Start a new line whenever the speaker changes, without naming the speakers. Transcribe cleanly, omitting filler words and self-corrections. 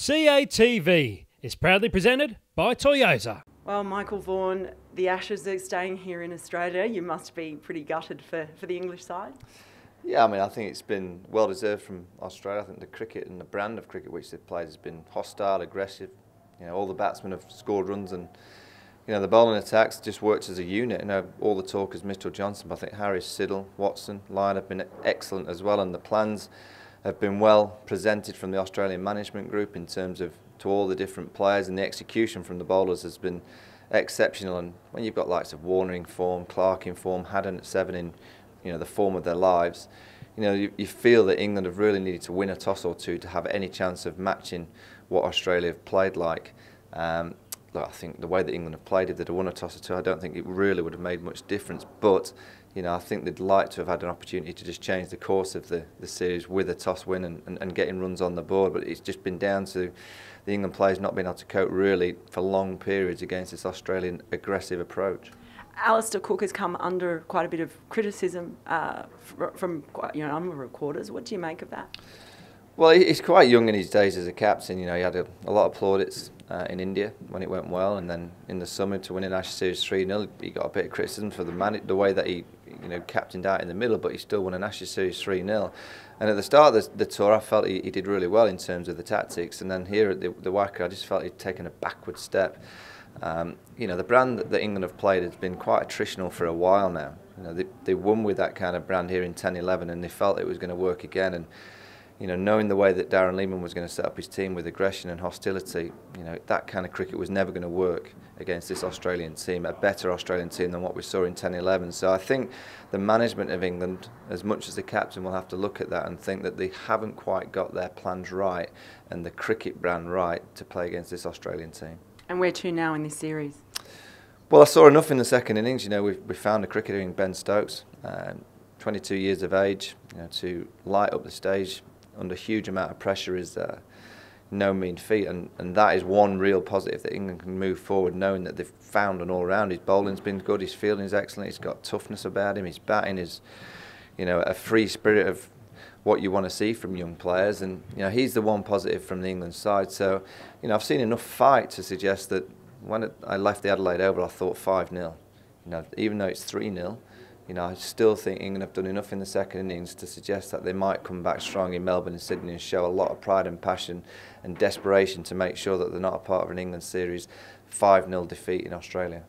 CATV is proudly presented by Toyota.
Well, Michael Vaughan, the Ashes are staying here in Australia. You must be pretty gutted for the English side.
Yeah, I mean, I think it's been well deserved from Australia. I think the cricket and the brand of cricket which they've played has been hostile, aggressive. You know, all the batsmen have scored runs, and you know the bowling attacks just worked as a unit. You know, all the talk is Mitchell Johnson, but I think Harris, Siddle, Watson, Lyon have been excellent as well, and the plans have been well presented from the Australian management group in terms of to all the different players, and the execution from the bowlers has been exceptional. And when you've got likes of Warner in form, Clark in form, Haddon at 7 in the form of their lives, you feel that England have really needed to win a toss or two to have any chance of matching what Australia have played like. Look, I think the way that England have played, if they'd have won a toss or two, I don't think it really would have made much difference. But I think they'd like to have had an opportunity to just change the course of the series with a toss win and getting runs on the board. But it's just been down to the England players not being able to cope really for long periods against this Australian aggressive approach.
Alistair Cook has come under quite a bit of criticism from a number of quarters. What do you make of that?
Well, he's quite young in his days as a captain. He had a lot of plaudits in India when it went well, and then in the summer to win an Ashes series 3-0, he got a bit of criticism for the way that he captained out in the middle, but he still won an Ashes series 3-0. And at the start of the tour, I felt he did really well in terms of the tactics, and then here at the Wacker, I just felt he'd taken a backward step. The brand that England have played has been quite attritional for a while now. They won with that kind of brand here in 10-11, and they felt it was going to work again. And knowing the way that Boof Lehmann was going to set up his team with aggression and hostility, that kind of cricket was never going to work against this Australian team, a better Australian team than what we saw in 10-11. So I think the management of England, as much as the captain, will have to look at that and think that they haven't quite got their plans right and the cricket brand right to play against this Australian team.
And where to now in this series?
Well, I saw enough in the second innings. We found a cricketer in Ben Stokes, 22 years of age, to light up the stage under a huge amount of pressure is no mean feat, and that is one real positive that England can move forward, knowing that they've found an all-round. His bowling's been good, his fielding is excellent, he's got toughness about him, his batting is a free spirit of what you want to see from young players, and he's the one positive from the England side. So I've seen enough fight to suggest that when I left the Adelaide Oval, I thought 5-0. Even though it's 3-0, I still think England have done enough in the second innings to suggest that they might come back strong in Melbourne and Sydney and show a lot of pride and passion and desperation to make sure that they're not a part of an England series 5-0 defeat in Australia.